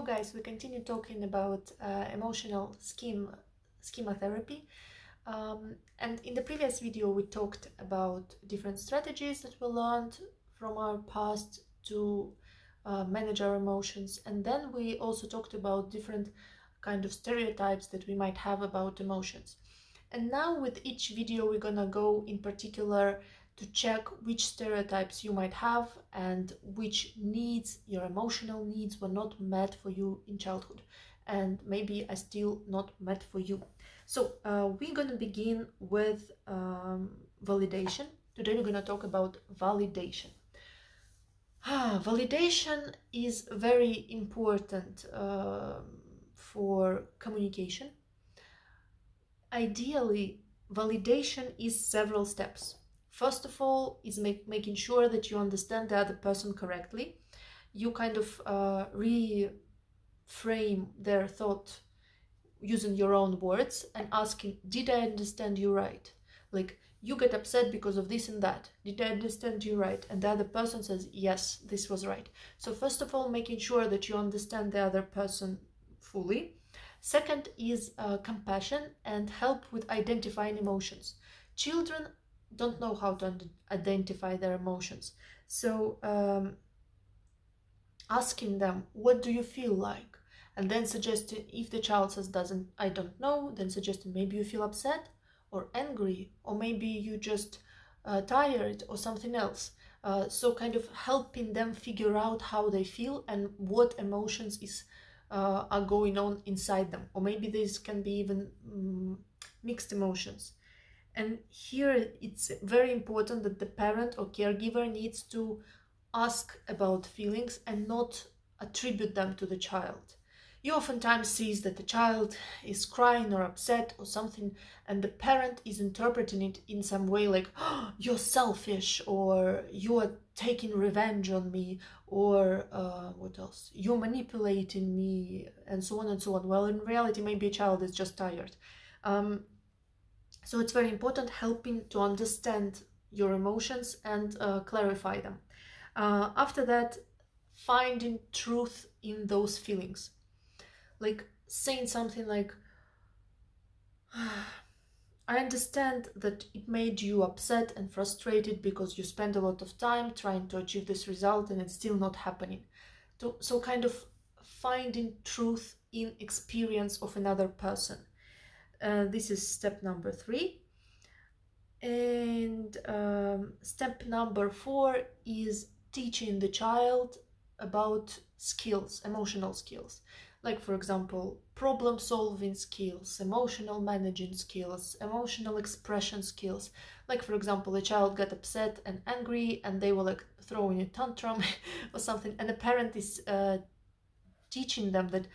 guys, we continue talking about emotional schema therapy. And in the previous video, we talked about different strategies that we learned from our past to manage our emotions. And then we also talked about different kind of stereotypes that we might have about emotions. And now with each video, we're gonna go in particular to check which stereotypes you might have and which needs, your emotional needs, were not met for you in childhood and maybe are still not met for you. So we're going to begin with validation. Today we're going to talk about validation. Validation is very important for communication. Ideally, validation is several steps. First of all, is making sure that you understand the other person correctly. You kind of reframe their thought using your own words and asking, did I understand you right? Like, you get upset because of this and that. Did I understand you right? And the other person says, yes, this was right. So first of all, making sure that you understand the other person fully. Second is compassion and help with identifying emotions. Children don't know how to identify their emotions. So asking them, what do you feel like? And then suggesting, if the child says I don't know, then suggesting maybe you feel upset or angry, or maybe you just tired or something else. So kind of helping them figure out how they feel and what emotions are going on inside them. Or maybe this can be even mixed emotions. And here it's very important that the parent or caregiver needs to ask about feelings and not attribute them to the child. You oftentimes see that the child is crying or upset or something, and the parent is interpreting it in some way like, oh, you're selfish, or you are taking revenge on me, or what else? You're manipulating me, and so on and so on. Well, in reality, maybe a child is just tired. So it's very important helping to understand your emotions and clarify them. After that, finding truth in those feelings. Like saying something like, I understand that it made you upset and frustrated because you spend a lot of time trying to achieve this result and it's still not happening. So kind of finding truth in experience of another person. This is step number 3. And step number 4 is teaching the child about skills, emotional skills. Like, for example, problem solving skills, emotional managing skills, emotional expression skills. Like, for example, a child got upset and angry and they were like throwing a tantrum or something, and the parent is teaching them that,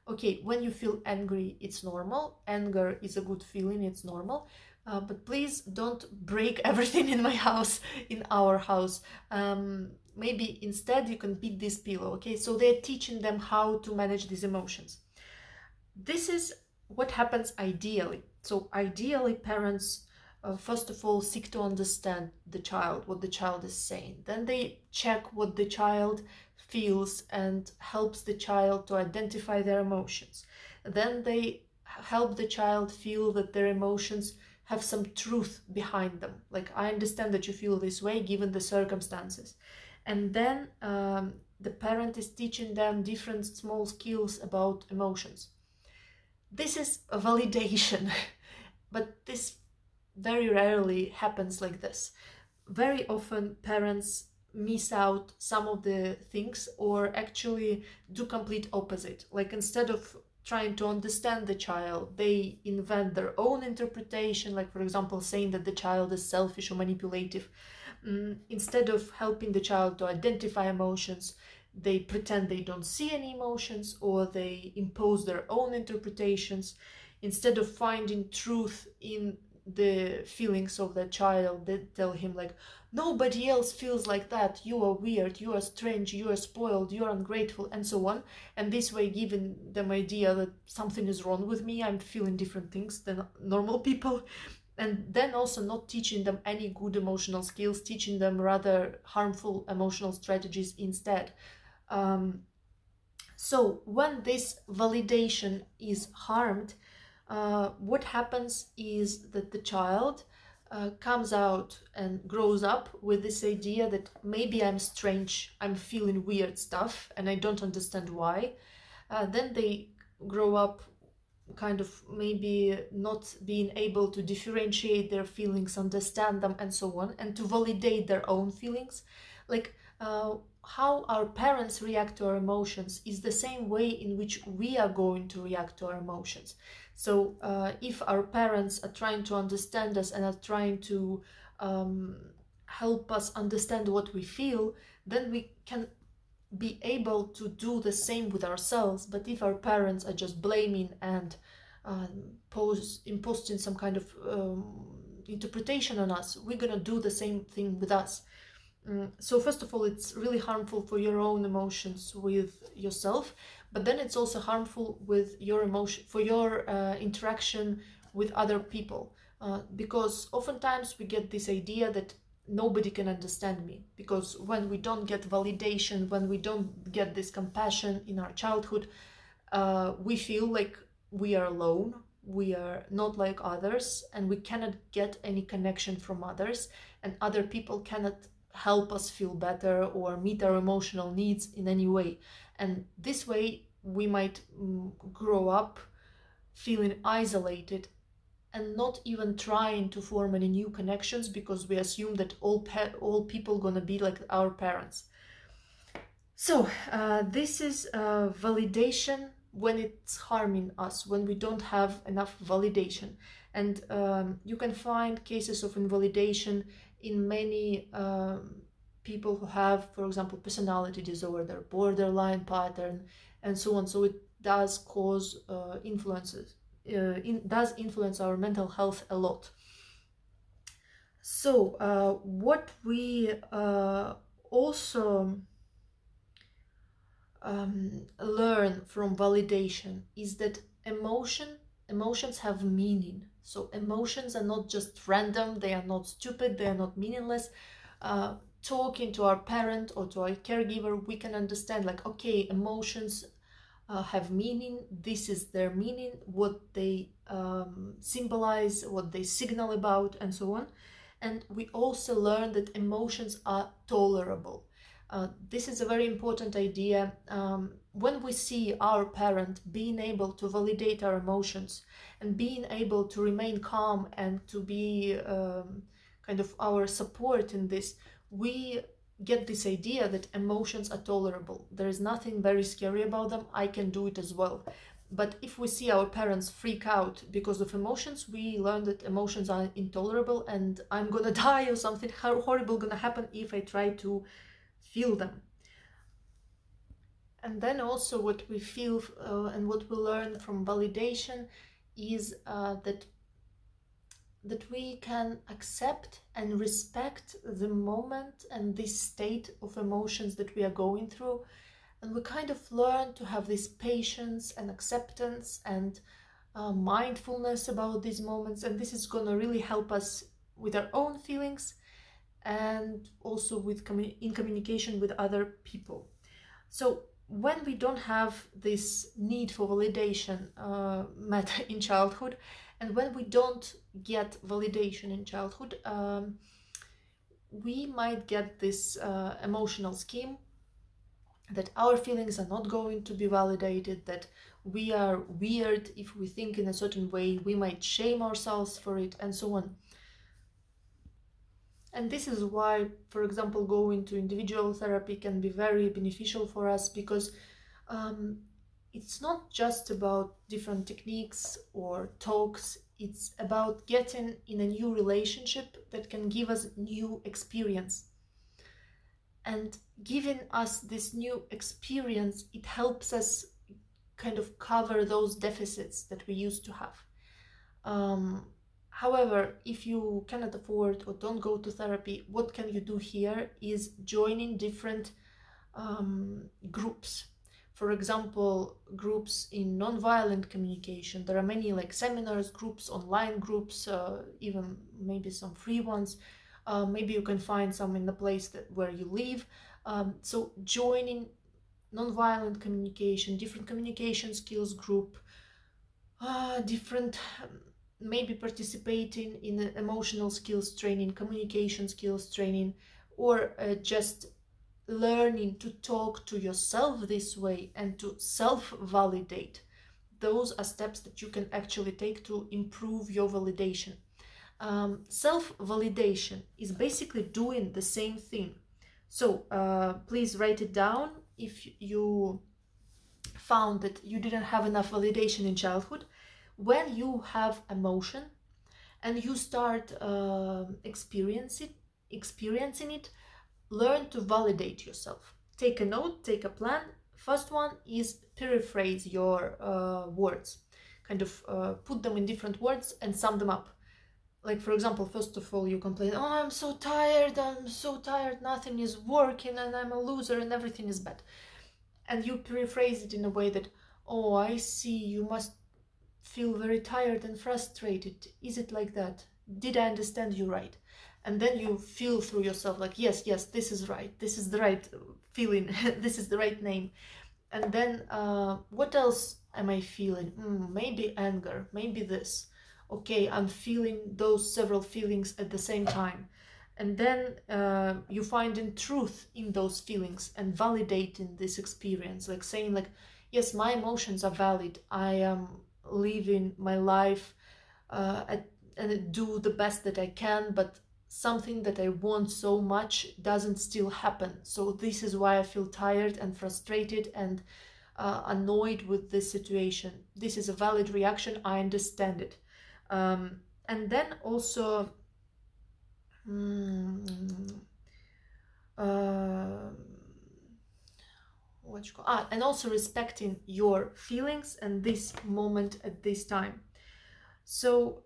okay, when you feel angry, it's normal. Anger is a good feeling, it's normal. But please don't break everything in my house, in our house. Maybe instead you can beat this pillow, okay? So they're teaching them how to manage these emotions. This is what happens ideally. So ideally, parents, first of all, seek to understand the child, what the child is saying. Then they check what the child feels and helps the child to identify their emotions. Then they help the child feel that their emotions have some truth behind them. Like, I understand that you feel this way given the circumstances. And then the parent is teaching them different small skills about emotions. This is a validation, but this very rarely happens like this. Very often parents miss out some of the things or actually do complete opposite. Like, instead of trying to understand the child, they invent their own interpretation, like, for example, saying that the child is selfish or manipulative. Instead of helping the child to identify emotions, they pretend they don't see any emotions, or they impose their own interpretations. Instead of finding truth in the feelings of the child, they tell him like, nobody else feels like that, you are weird, you are strange, you are spoiled, you are ungrateful, and so on. And this way giving them idea that something is wrong with me, I'm feeling different things than normal people. And then also not teaching them any good emotional skills, teaching them rather harmful emotional strategies instead. So when this validation is harmed, what happens is that the child comes out and grows up with this idea that maybe I'm strange, I'm feeling weird stuff and I don't understand why. Then they grow up kind of maybe not being able to differentiate their feelings, understand them, and so on, and to validate their own feelings. Like how our parents react to our emotions is the same way in which we are going to react to our emotions. So if our parents are trying to understand us and are trying to help us understand what we feel, then we can be able to do the same with ourselves. But if our parents are just blaming and imposing some kind of interpretation on us, we're gonna do the same thing with us. So first of all, it's really harmful for your own emotions with yourself, but then it's also harmful with your emotion, for your interaction with other people, because oftentimes we get this idea that nobody can understand me, because when we don't get validation, when we don't get this compassion in our childhood, we feel like we are alone, we are not like others, and we cannot get any connection from others, and other people cannot help us feel better or meet our emotional needs in any way. And this way we might grow up feeling isolated and not even trying to form any new connections, because we assume that all people gonna be like our parents. So this is validation when it's harming us, when we don't have enough validation. And you can find cases of invalidation in many people who have, for example, personality disorder, borderline pattern, and so on. So it does cause does influence our mental health a lot. So what we also learn from validation is that emotions have meaning. So emotions are not just random, they are not stupid, they are not meaningless. Talking to our parent or to our caregiver, we can understand like, okay, emotions have meaning, this is their meaning, what they symbolize, what they signal about, and so on. And we also learn that emotions are tolerable. This is a very important idea. When we see our parent being able to validate our emotions and being able to remain calm and to be kind of our support in this, we get this idea that emotions are tolerable. There is nothing very scary about them. I can do it as well. But if we see our parents freak out because of emotions, we learn that emotions are intolerable and I'm gonna die or something horrible gonna happen if I try to feel them. And then also what we feel and what we learn from validation is that we can accept and respect the moment and this state of emotions that we are going through. And we kind of learn to have this patience and acceptance and mindfulness about these moments. And this is going to really help us with our own feelings and also with in communication with other people. So when we don't have this need for validation met in childhood, and when we don't get validation in childhood, we might get this emotional scheme that our feelings are not going to be validated, that we are weird if we think in a certain way, we might shame ourselves for it, and so on. And this is why, for example, going to individual therapy can be very beneficial for us, because it's not just about different techniques or talks, it's about getting in a new relationship that can give us new experience. And giving us this new experience, it helps us kind of cover those deficits that we used to have. However, if you cannot afford or don't go to therapy, what can you do here is joining different groups. For example, groups in nonviolent communication. There are many like seminars, groups, online groups, even maybe some free ones. Maybe you can find some in the place where you live. So joining nonviolent communication, different communication skills group, different, maybe participating in emotional skills training, communication skills training, or just learning to talk to yourself this way and to self-validate. Those are steps that you can actually take to improve your validation. Self-validation is basically doing the same thing. So please write it down if you found that you didn't have enough validation in childhood. When you have emotion and you start experiencing it, learn to validate yourself. Take a note, take a plan. First one is paraphrase your words, kind of put them in different words and sum them up. Like, for example, first of all, you complain, oh, I'm so tired, nothing is working, and I'm a loser, and everything is bad. And you paraphrase it in a way that, oh, I see, you must feel very tired and frustrated. Is it like that? Did I understand you right? And then you feel through yourself like, yes, this is right. This is the right feeling. This is the right name. And then what else am I feeling? Maybe anger, maybe this. Okay, I'm feeling those several feelings at the same time. And then you finding truth in those feelings and validating this experience, like saying like, yes, my emotions are valid. I am living my life and do the best that I can, but something that I want so much doesn't still happen. So this is why I feel tired and frustrated and annoyed with this situation. This is a valid reaction. I understand it. And then also and also respecting your feelings and this moment at this time. So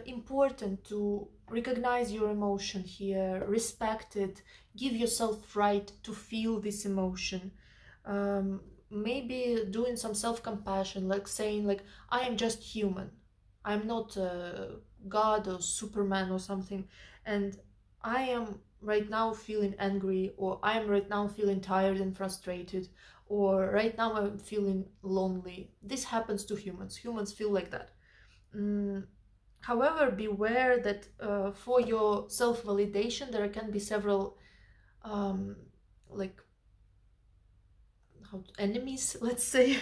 important to recognize your emotion here, respect it, give yourself right to feel this emotion. Maybe doing some self-compassion, like saying like, I am just human. I'm not God or Superman or something, and I am right now feeling angry, or I am right now feeling tired and frustrated, or right now I'm feeling lonely. This happens to humans. Humans feel like that. However, beware that for your self-validation there can be several enemies, let's say.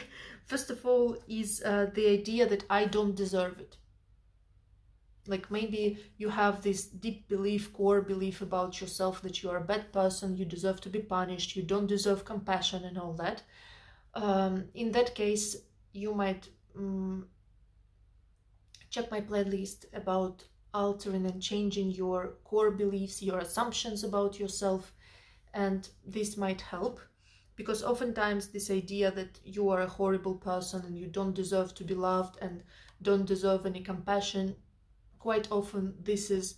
First of all is the idea that I don't deserve it. Like maybe you have this deep belief, core belief about yourself that you are a bad person, you deserve to be punished, you don't deserve compassion and all that. In that case, you might check my playlist about altering and changing your core beliefs, your assumptions about yourself, and this might help. Because oftentimes this idea that you are a horrible person and you don't deserve to be loved and don't deserve any compassion, quite often this is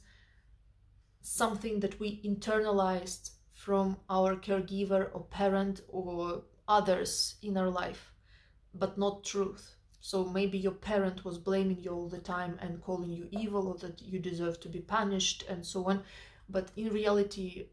something that we internalized from our caregiver or parent or others in our life, but not truth. So maybe your parent was blaming you all the time and calling you evil, or that you deserve to be punished and so on. But in reality,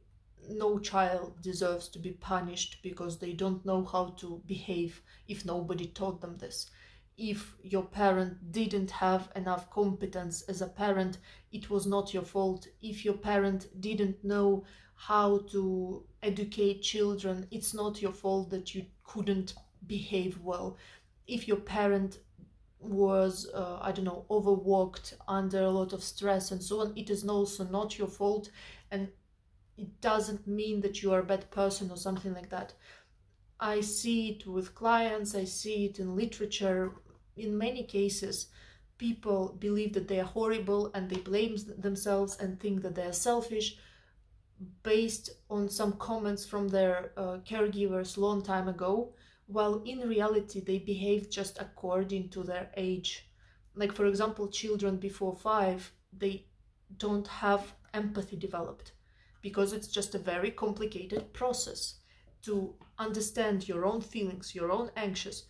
no child deserves to be punished because they don't know how to behave if nobody taught them this. If your parent didn't have enough competence as a parent, it was not your fault. If your parent didn't know how to educate children, it's not your fault that you couldn't behave well. If your parent was, overworked, under a lot of stress and so on, it is also not your fault, and it doesn't mean that you are a bad person or something like that. I see it with clients, I see it in literature. In many cases, people believe that they are horrible and they blame themselves and think that they are selfish based on some comments from their caregivers long time ago, while in reality they behave just according to their age. Like, for example, children before 5, they don't have empathy developed because it's just a very complicated process to understand your own feelings, your own anxious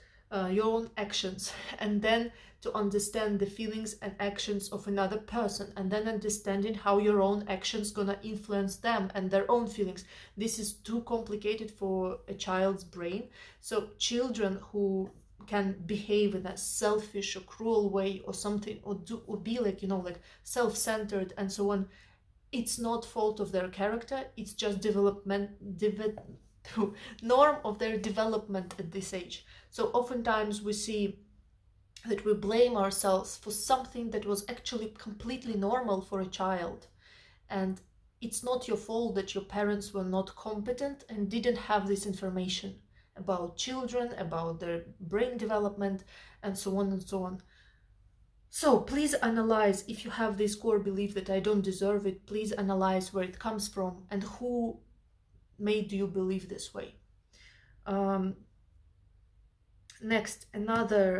your own actions, and then to understand the feelings and actions of another person, and then understanding how your own actions gonna influence them and their own feelings. This is too complicated for a child's brain. So children who can behave in a selfish or cruel way or something, or be like, you know, like self-centered and so on, it's not fault of their character, it's just norm of their development at this age. So oftentimes we see that we blame ourselves for something that was actually completely normal for a child. And it's not your fault that your parents were not competent and didn't have this information about children, about their brain development, and so on and so on. So please analyze, if you have this core belief that I don't deserve it, please analyze where it comes from and who made you believe this way. Next, another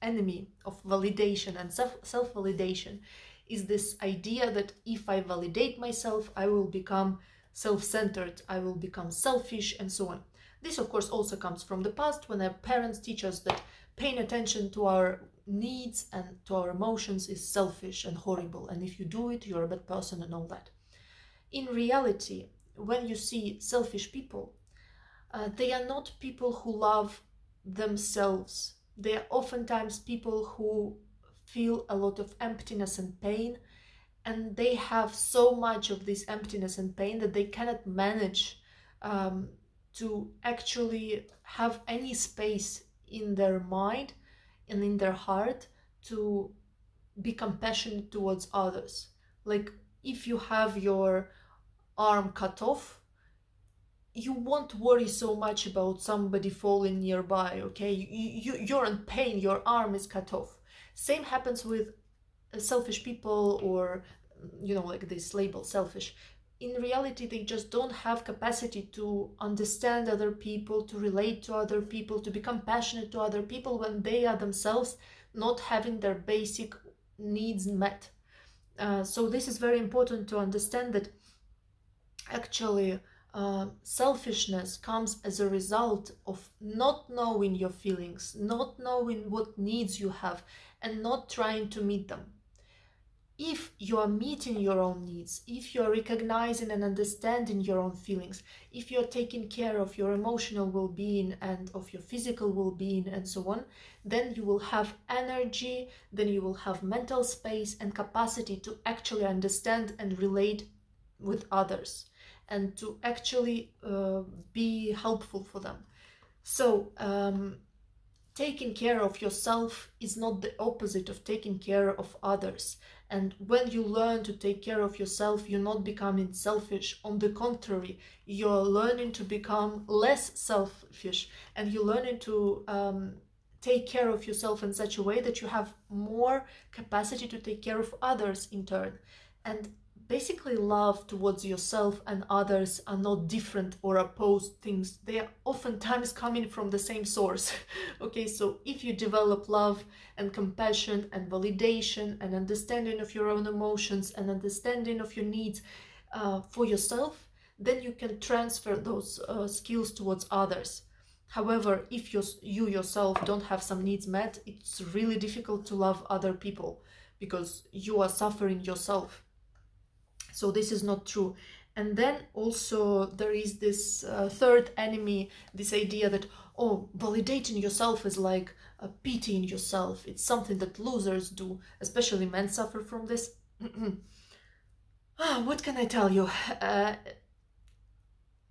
enemy of validation and self-validation is this idea that if I validate myself, I will become self-centered, I will become selfish, and so on. This, of course, also comes from the past, when our parents teach us that paying attention to our needs and to our emotions is selfish and horrible, and if you do it, you're a bad person and all that. In reality, when you see selfish people, they are not people who love themselves. They are oftentimes people who feel a lot of emptiness and pain, and they have so much of this emptiness and pain that they cannot manage to actually have any space in their mind and in their heart to be compassionate towards others. Like, if you have your arm cut off, you won't worry so much about somebody falling nearby, okay? You're in pain, your arm is cut off. Same happens with selfish people, or, you know, like this label, selfish. In reality, they just don't have capacity to understand other people, to relate to other people, to be compassionate to other people when they are themselves not having their basic needs met. So this is very important to understand, that actually selfishness comes as a result of not knowing your feelings, not knowing what needs you have, and not trying to meet them. If you are meeting your own needs, if you are recognizing and understanding your own feelings, if you are taking care of your emotional well-being and of your physical well-being and so on, then you will have energy, then you will have mental space and capacity to actually understand and relate with others, and to actually be helpful for them. So taking care of yourself is not the opposite of taking care of others. And when you learn to take care of yourself, you're not becoming selfish. On the contrary, you're learning to become less selfish, and you're learning to take care of yourself in such a way that you have more capacity to take care of others in turn. And basically, love towards yourself and others are not different or opposed things. They are oftentimes coming from the same source. Okay, so if you develop love and compassion and validation and understanding of your own emotions and understanding of your needs for yourself, then you can transfer those skills towards others. However, if you yourself don't have some needs met, it's really difficult to love other people because you are suffering yourself. So this is not true. And then also there is this third enemy, this idea that, oh, validating yourself is like pitying yourself. It's something that losers do, especially men suffer from this. What can I tell you?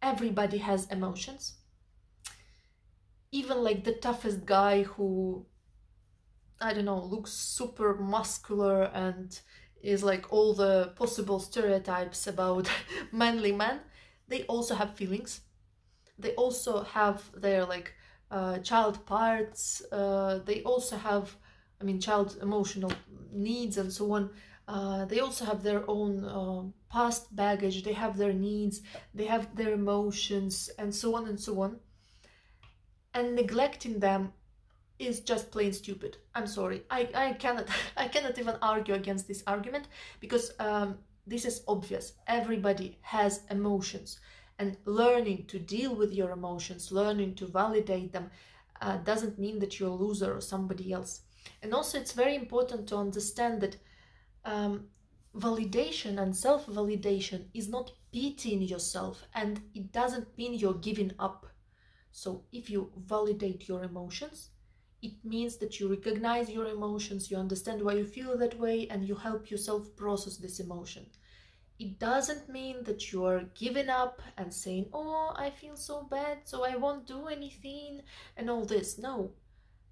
Everybody has emotions. Even like the toughest guy who, I don't know, looks super muscular and is like all the possible stereotypes about manly men, they also have feelings. They also have their like child parts. They also have, I mean, child emotional needs and so on. They also have their own past baggage. They have their needs. They have their emotions and so on and so on. And neglecting them is just plain stupid. I'm sorry. I cannot even argue against this argument, because this is obvious. Everybody has emotions, And learning to deal with your emotions, learning to validate them, doesn't mean that you're a loser or somebody else. And also it's very important to understand that validation and self-validation is not pitying yourself, and it doesn't mean you're giving up. So if you validate your emotions, it means that you recognize your emotions, you understand why you feel that way, and you help yourself process this emotion. It doesn't mean that you are giving up and saying, oh, I feel so bad, so I won't do anything and all this. No,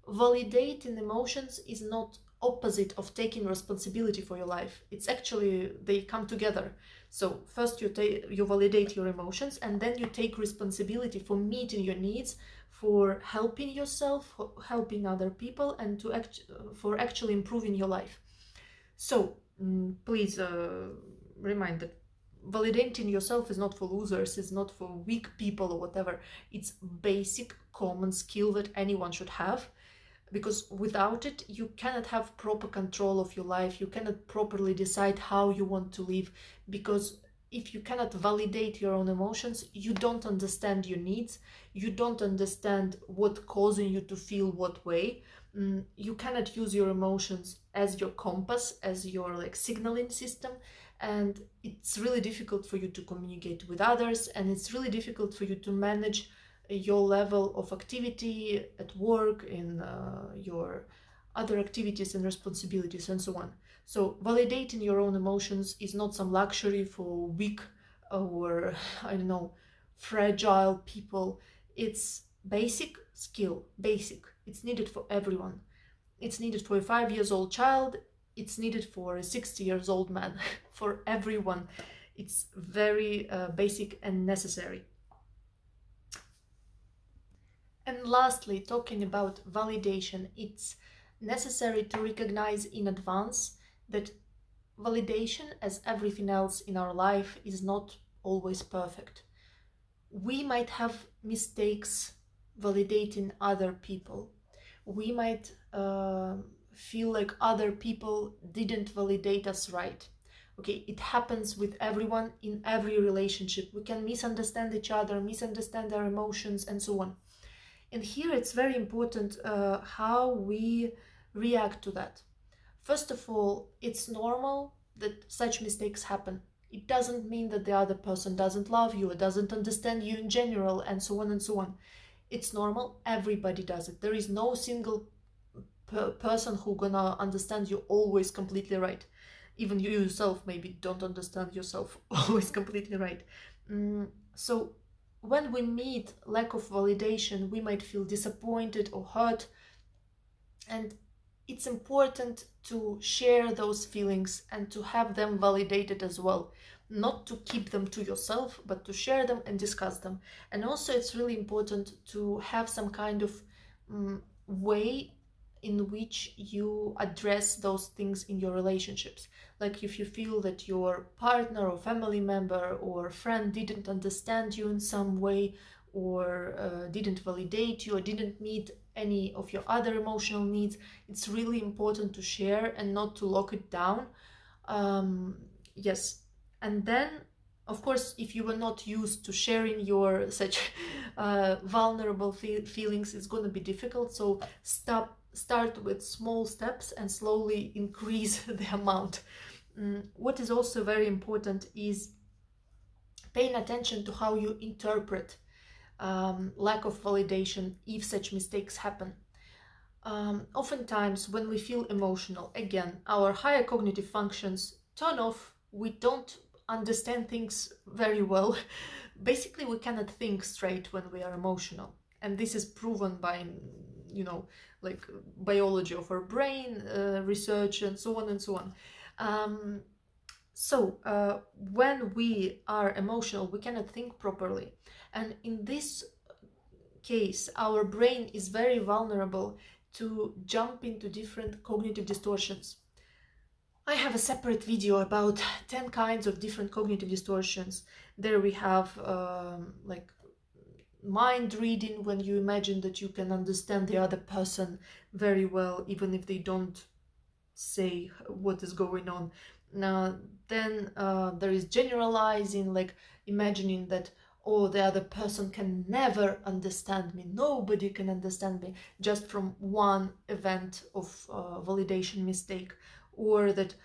validating emotions is not opposite of taking responsibility for your life. It's actually, they come together. So first you validate your emotions, and then you take responsibility for meeting your needs, for helping yourself, for helping other people, and for actually improving your life. So please remind that validating yourself is not for losers, it's not for weak people or whatever. It's basic common skill that anyone should have, because without it you cannot have proper control of your life, you cannot properly decide how you want to live. Because if you cannot validate your own emotions, you don't understand your needs, you don't understand what causing you to feel what way. You cannot use your emotions as your compass, as your like signaling system, and it's really difficult for you to communicate with others, and it's really difficult for you to manage your level of activity at work, in your other activities and responsibilities, and so on. So validating your own emotions is not some luxury for weak or, I don't know, fragile people. It's basic skill, basic. It's needed for everyone. It's needed for a 5-year-old child. It's needed for a 60-year-old man. For everyone. It's very basic and necessary. And lastly, talking about validation, it's necessary to recognize in advance that validation, as everything else in our life, is not always perfect. We might have mistakes validating other people. We might feel like other people didn't validate us right. Okay, it happens with everyone in every relationship. We can misunderstand each other, misunderstand our emotions, and so on. And here it's very important how we react to that. First of all, it's normal that such mistakes happen. It doesn't mean that the other person doesn't love you or doesn't understand you in general, and so on and so on. It's normal, everybody does it. There is no single person who gonna understand you always completely right. Even you yourself maybe don't understand yourself always completely right. So when we meet lack of validation, we might feel disappointed or hurt, and it's important to share those feelings and to have them validated as well. Not to keep them to yourself, but to share them and discuss them. And also it's really important to have some kind of way in which you address those things in your relationships. Like if you feel that your partner or family member or friend didn't understand you in some way, or didn't validate you, or didn't meet any of your other emotional needs, it's really important to share and not to lock it down. Yes. And then, of course, if you were not used to sharing your such vulnerable feelings, it's going to be difficult. So start with small steps and slowly increase the amount. What is also very important is paying attention to how you interpret lack of validation if such mistakes happen. Oftentimes when we feel emotional, again, our higher cognitive functions turn off. We don't understand things very well. Basically, we cannot think straight when we are emotional. And this is proven by, you know, like biology of our brain, research, and so on and so on. When we are emotional, we cannot think properly. And in this case, our brain is very vulnerable to jump into different cognitive distortions. I have a separate video about 10 kinds of different cognitive distortions. There we have like mind reading, when you imagine that you can understand the other person very well, even if they don't say what is going on. Then there is generalizing, like imagining that, or the other person can never understand me, nobody can understand me, just from one event of validation mistake, or that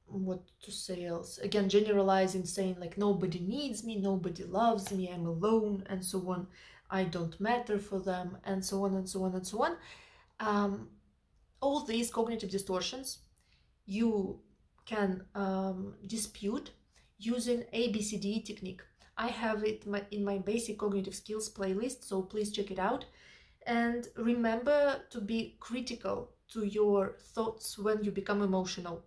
what to say else, again generalizing, saying like nobody needs me, nobody loves me, I'm alone, and so on, I don't matter for them, and so on and so on and so on. All these cognitive distortions you can dispute using ABCD technique. I have it in my basic cognitive skills playlist, so please check it out. And remember to be critical to your thoughts when you become emotional.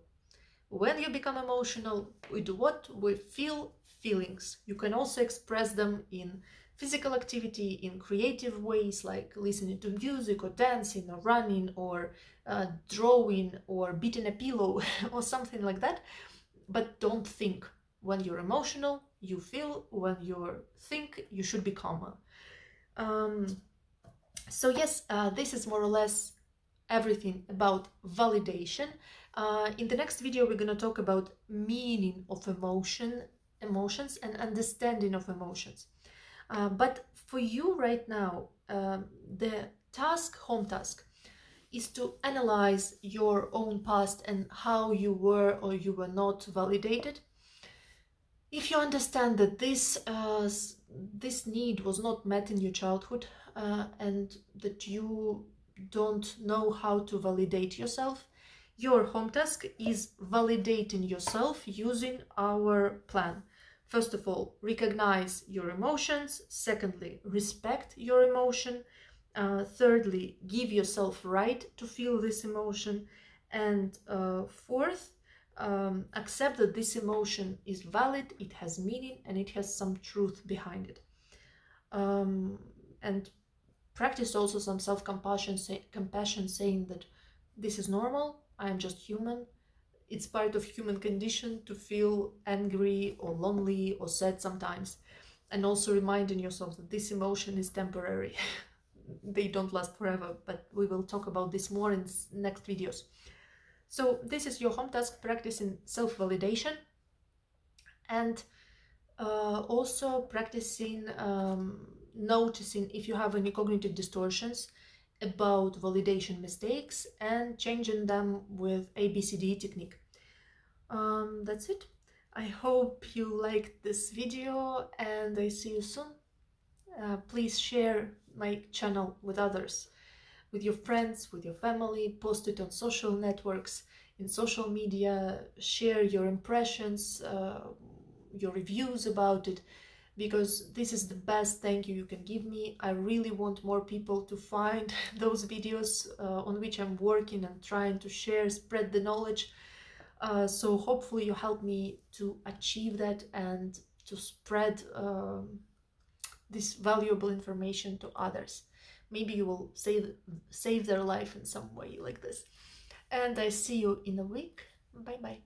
When you become emotional, we do what? We feel feelings. You can also express them in physical activity, in creative ways, like listening to music or dancing or running or drawing or beating a pillow or something like that. But don't think. When you're emotional, you feel. When you think, you should be calmer. So yes, this is more or less everything about validation. In the next video, we're going to talk about meaning of emotions and understanding of emotions. But for you right now, the home task, is to analyze your own past and how you were or you were not validated. If you understand that this need was not met in your childhood, and that you don't know how to validate yourself, your home task is validating yourself using our plan. First of all, recognize your emotions. Secondly, respect your emotion. Thirdly, give yourself right to feel this emotion. And fourth, accept that this emotion is valid, it has meaning, and it has some truth behind it. And practice also some self-compassion, saying that this is normal, I am just human. It's part of human condition to feel angry or lonely or sad sometimes. And also reminding yourself that this emotion is temporary. They don't last forever, but we will talk about this more in next videos. So this is your home task, practicing self-validation, and also practicing noticing if you have any cognitive distortions about validation mistakes and changing them with ABCD technique. That's it. I hope you liked this video and I see you soon. Please share my channel with others, with your friends, with your family, post it on social networks, in social media, share your impressions, your reviews about it, because this is the best thank you can give me. I really want more people to find those videos on which I'm working and trying to share, spread the knowledge. So hopefully you help me to achieve that and to spread this valuable information to others. Maybe you will save their life in some way like this. And I see you in a week. Bye bye.